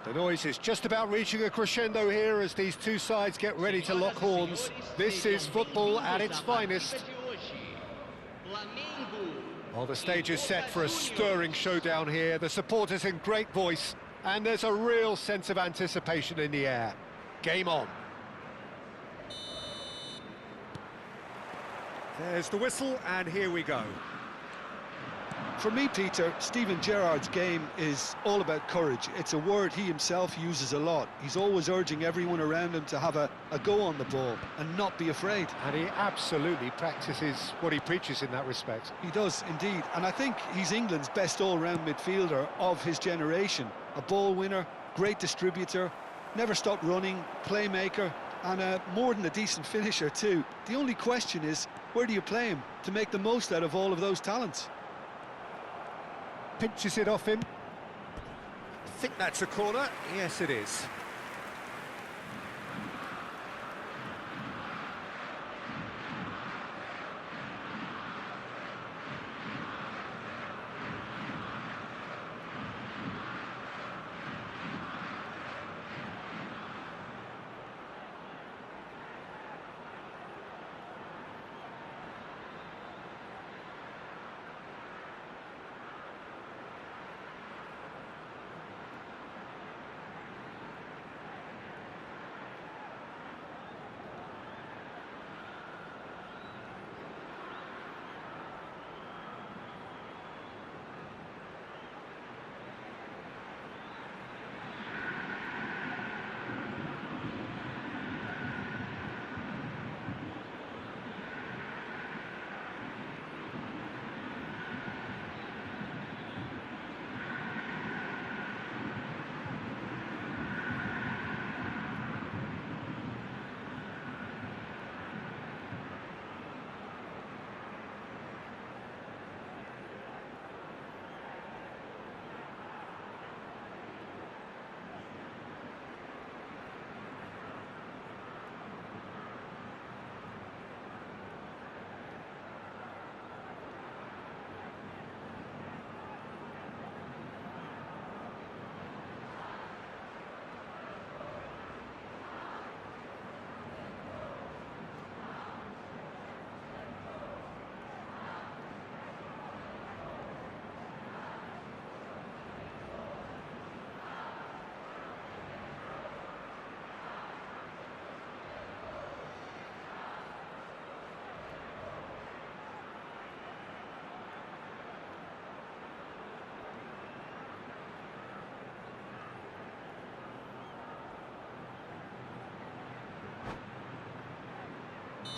The noise is just about reaching a crescendo here as these two sides get ready to lock horns. This is football at its finest. Well, the stage is set for a stirring showdown here. The supporters in great voice, and there's a real sense of anticipation in the air. Game on. There's the whistle, and here we go. For me, Peter, Steven Gerrard's game is all about courage. It's a word he himself uses a lot. He's always urging everyone around him to have a go on the ball and not be afraid. And he absolutely practices what he preaches in that respect. He does, indeed. And I think he's England's best all-round midfielder of his generation. A ball winner, great distributor, never stopped running, playmaker, and more than a decent finisher too. The only question is, where do you play him to make the most out of all of those talents? Pinches it off him. I think that's a corner. Yes, it is.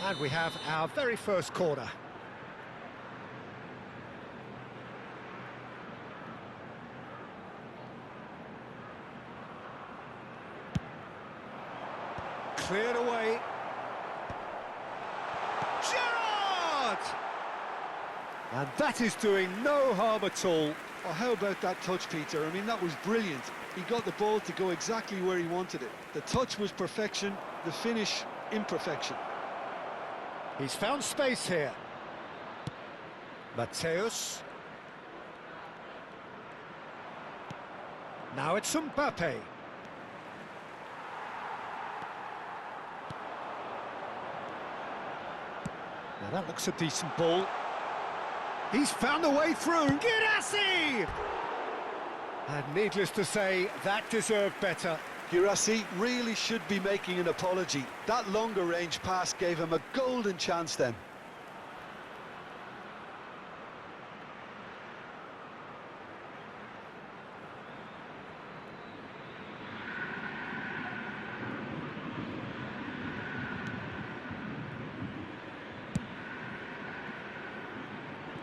And we have our very first corner. Cleared away. Gerrard! And that is doing no harm at all. Oh, how about that touch, Peter? I mean, that was brilliant. He got the ball to go exactly where he wanted it. The touch was perfection, the finish, imperfection. He's found space here. Mateus. Now it's Mbappe. Now that looks a decent ball. He's found a way through. Guirassy! And needless to say, that deserved better. Guirassy really should be making an apology. That longer range pass gave him a golden chance then.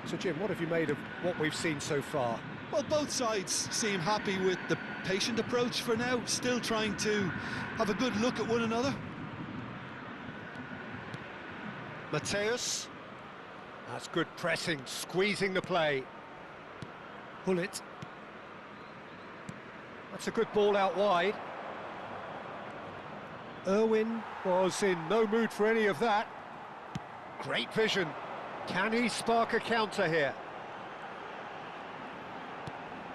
So Jim, what have you made of what we've seen so far? Well, both sides seem happy with the patient approach for now, still trying to have a good look at one another. Mateus. That's good pressing, squeezing the play. Pull it. That's a good ball out wide. Irwin was in no mood for any of that. Great vision. Can he spark a counter here?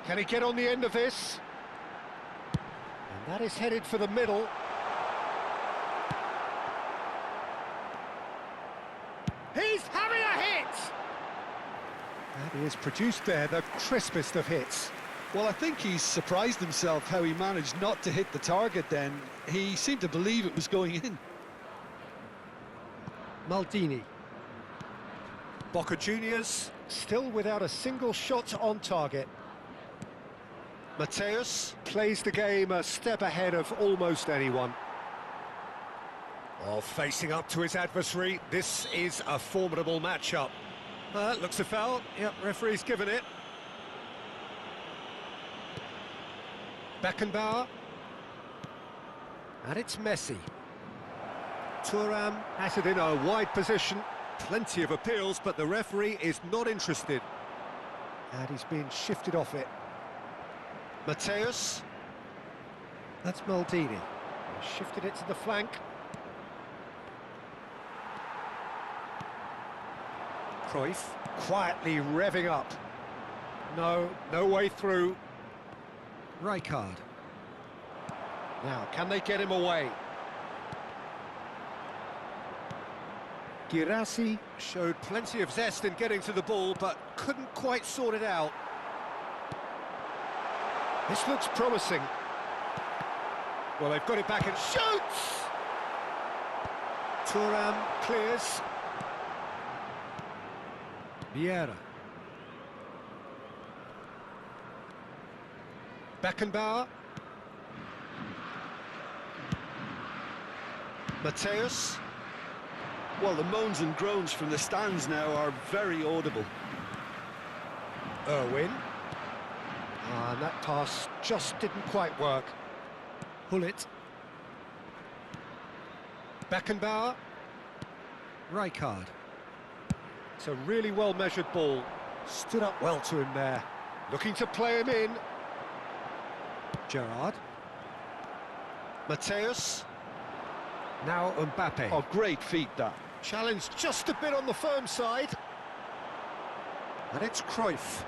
Can he get on the end of this? And that is headed for the middle. He's having a hit! And he has produced there the crispest of hits. Well, I think he's surprised himself how he managed not to hit the target then. He seemed to believe it was going in. Maldini. Boca Juniors still without a single shot on target. Mateus plays the game a step ahead of almost anyone. Oh, facing up to his adversary, this is a formidable matchup. Looks a foul. Yep, referee's given it. Beckenbauer. And it's Messi. Thuram has it in a wide position. Plenty of appeals, but the referee is not interested. And he's being shifted off it. Mateus. That's Maldini. He shifted it to the flank. Cruyff quietly revving up. No way through. Rijkaard. Now, can they get him away? Girassi showed plenty of zest in getting to the ball, but couldn't quite sort it out. This looks promising. Well, they've got it back and shoots! Thuram clears. Vieira. Beckenbauer. Mateus. Well, the moans and groans from the stands now are very audible. Irwin. And that pass just didn't quite work. Hullet. Beckenbauer. Rijkaard. It's a really well-measured ball. Stood up well to him there. Looking to play him in. Gerrard. Mateus. Now Mbappe. Oh, great feat, that. Challenge just a bit on the firm side. And it's Cruyff.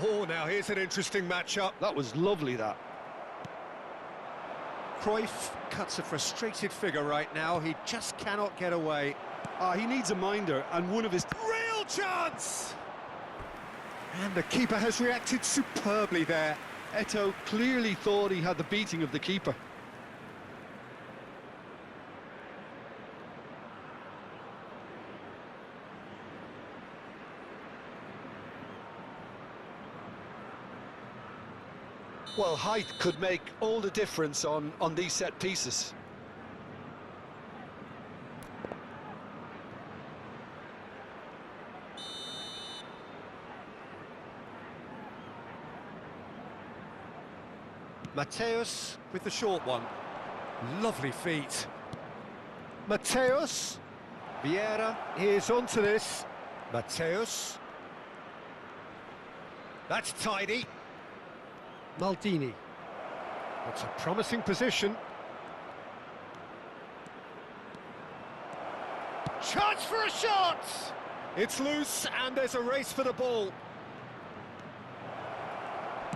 Oh, now here's an interesting matchup. That was lovely, that. Cruyff cuts a frustrated figure right now. He just cannot get away. He needs a minder, and one of his... Real chance! And the keeper has reacted superbly there. Eto'o clearly thought he had the beating of the keeper. Well, height could make all the difference on these set pieces. Mateus with the short one. Lovely feet. Mateus. Vieira is onto this. Mateus. That's tidy. Maldini. It's a promising position. Chance for a shot! It's loose and there's a race for the ball.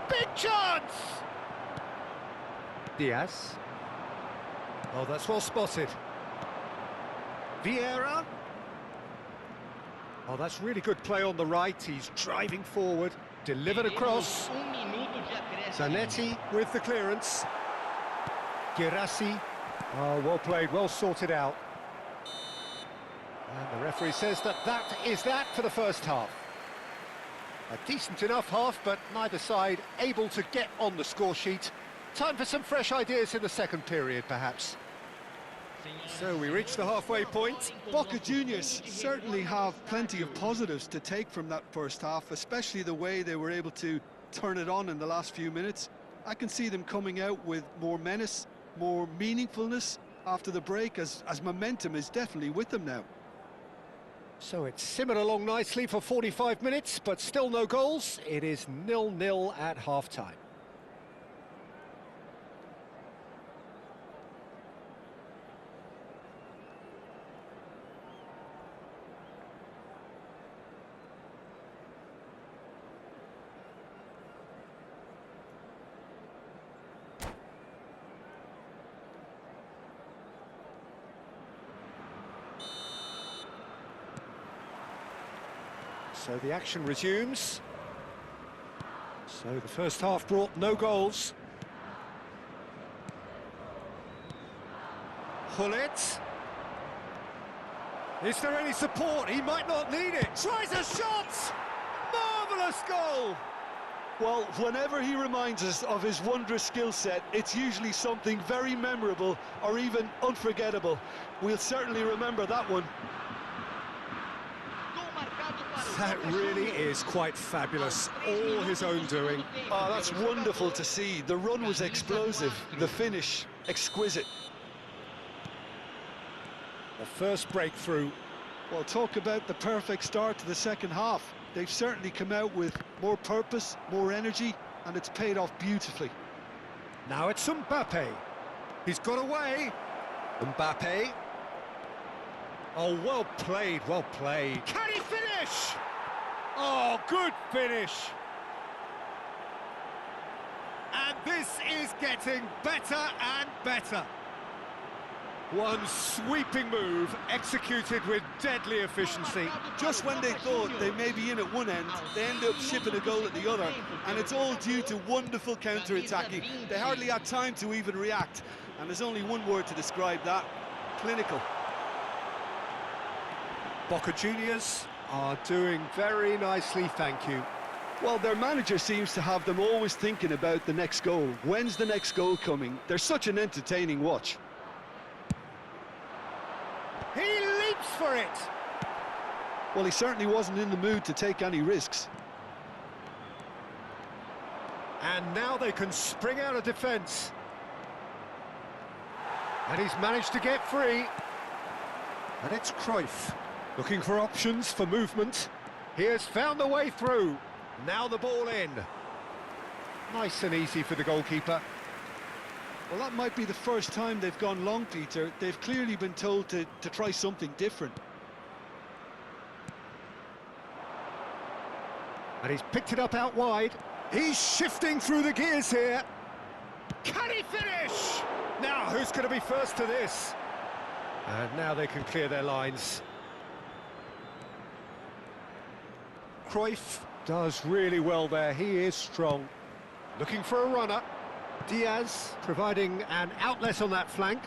Big chance! Diaz. Oh, that's well spotted. Vieira. Oh, that's really good play on the right. He's driving forward. Delivered across. Zanetti with the clearance. Girassi. Oh, well played, well sorted out. And the referee says that is that for the first half. A decent enough half, but neither side able to get on the score sheet. Time for some fresh ideas in the second period, perhaps. So we reach the halfway point. Boca Juniors certainly have plenty of positives to take from that first half, especially the way they were able to turn it on in the last few minutes. I can see them coming out with more menace, more meaningfulness after the break, as momentum is definitely with them now. So it's simmered along nicely for 45 minutes, but still no goals. It is 0-0 at half-time. So the action resumes. So the first half brought no goals. Hullet. Is there any support? He might not need it. Tries a shot! Marvellous goal! Well, whenever he reminds us of his wondrous skill set, it's usually something very memorable or even unforgettable. We'll certainly remember that one. That really is quite fabulous. All his own doing. Oh, that's wonderful to see. The run was explosive, the finish exquisite. The first breakthrough. Well, talk about the perfect start to the second half. They've certainly come out with more purpose, more energy, and it's paid off beautifully. Now it's Mbappe. He's got away. Mbappe. Oh, well played, well played. Can he finish? Oh, good finish. And this is getting better and better. One sweeping move, executed with deadly efficiency. Just when they thought they may be in at one end, they end up shipping a goal at the other, and it's all due to wonderful counter-attacking. They hardly had time to even react, and there's only one word to describe that: clinical. Boca Juniors are doing very nicely, thank you. Well, their manager seems to have them always thinking about the next goal. When's the next goal coming? They're such an entertaining watch. He leaps for it! Well, he certainly wasn't in the mood to take any risks. And now they can spring out of defence. And he's managed to get free. And it's Cruyff, looking for options for movement. He has found the way through. Now the ball in. Nice and easy for the goalkeeper. Well, that might be the first time they've gone long, Peter. They've clearly been told to try something different. And he's picked it up out wide. He's shifting through the gears here. Can he finish? Now, who's going to be first to this? And now they can clear their lines. Cruyff does really well there. He is strong. Looking for a runner. Diaz providing an outlet on that flank.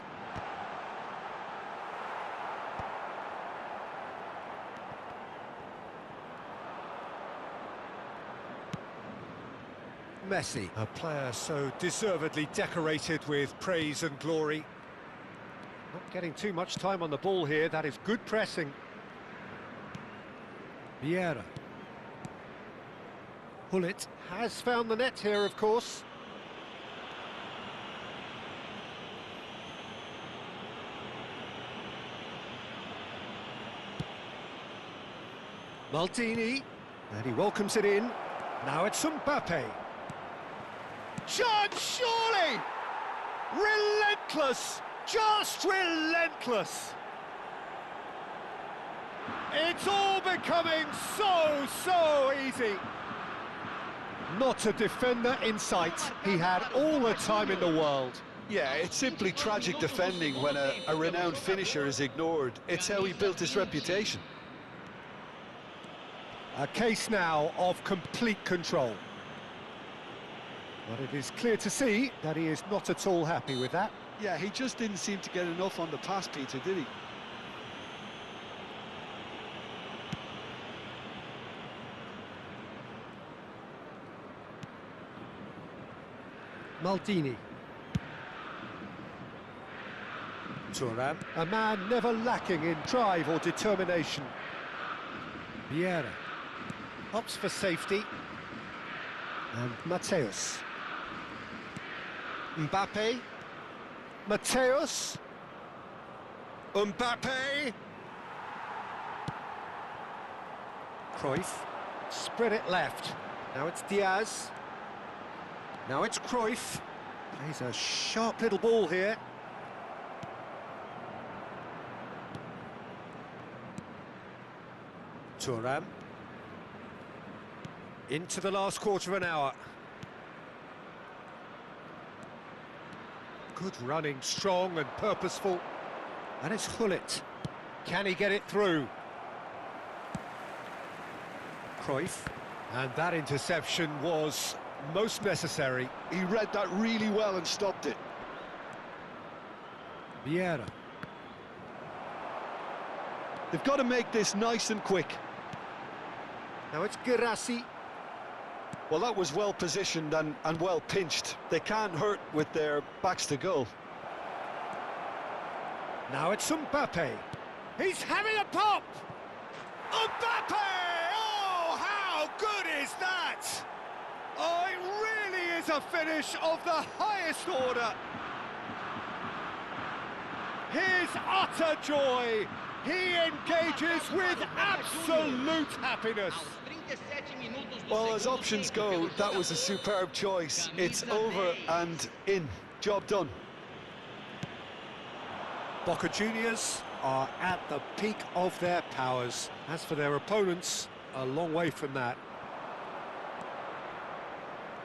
Messi, a player so deservedly decorated with praise and glory. Not getting too much time on the ball here. That is good pressing. Vieira. Hullet has found the net here, of course. Maldini, and he welcomes it in. Now it's Mbappe. Chance, surely! Relentless! Just relentless! It's all becoming so easy. Not a defender in sight. He had all the time in the world. Yeah, it's simply tragic defending when a renowned finisher is ignored. It's how he built his reputation. A case now of complete control. But it is clear to see that he is not at all happy with that. Yeah, he just didn't seem to get enough on the pass, Peter, did he? Maldini. Thuram, a man never lacking in drive or determination. Vieira opts for safety. And Mateus. Mbappe. Mateus. Mbappe. Cruyff. Spread it left. Now it's Diaz. Now it's Cruyff. Plays a sharp little ball here. Thuram. Into the last quarter of an hour. Good running, strong and purposeful. And it's Hullet. Can he get it through? Cruyff. And that interception was most necessary. He read that really well and stopped it. Vieira. They've got to make this nice and quick. Now it's Girassi. Well, that was well positioned and well pinched. They can't hurt with their backs to goal. Now it's Mbappe. He's having a pop! Mbappe! Oh, how good is that? Oh, it really is a finish of the highest order. His utter joy. He engages with absolute happiness. Well, as options go, that was a superb choice. It's over and in. Job done. Boca Juniors are at the peak of their powers. As for their opponents, a long way from that.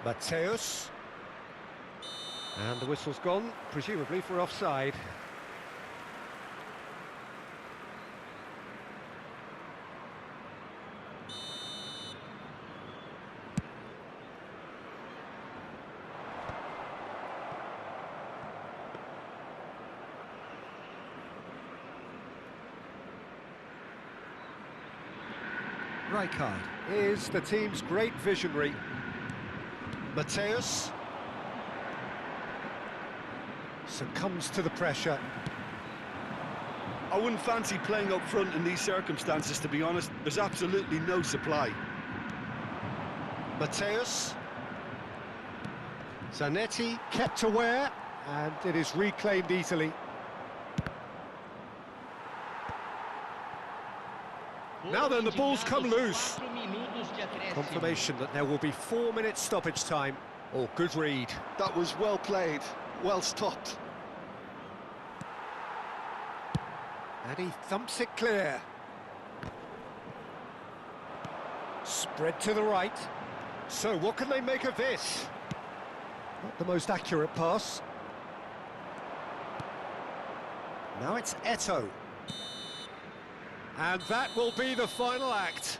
Mateus. And the whistle's gone, presumably for offside. Rijkaard is the team's great visionary. Mateus succumbs to the pressure. I wouldn't fancy playing up front in these circumstances, to be honest. There's absolutely no supply. Mateus. Zanetti kept aware, and it is reclaimed easily. Now then, the ball's come loose. Confirmation that there will be 4 minutes stoppage time. Oh, good read. That was well played, well stopped. And he thumps it clear. Spread to the right. So what can they make of this? Not the most accurate pass. Now it's Eto'o. And that will be the final act.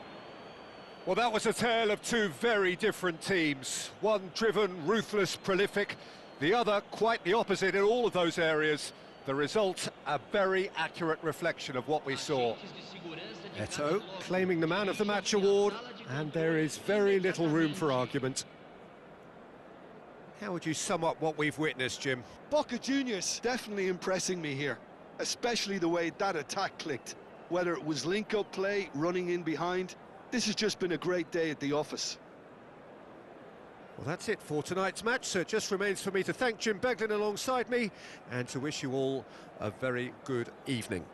Well, that was a tale of two very different teams. One driven, ruthless, prolific. The other quite the opposite in all of those areas. The result, a very accurate reflection of what we saw. Eto'o claiming the Man of the Match award, and there is very little room for argument. How would you sum up what we've witnessed, Jim? Boca Juniors definitely impressing me here, especially the way that attack clicked. Whether it was link-up play, running in behind, this has just been a great day at the office. Well, that's it for tonight's match, so it just remains for me to thank Jim Beglin alongside me and to wish you all a very good evening.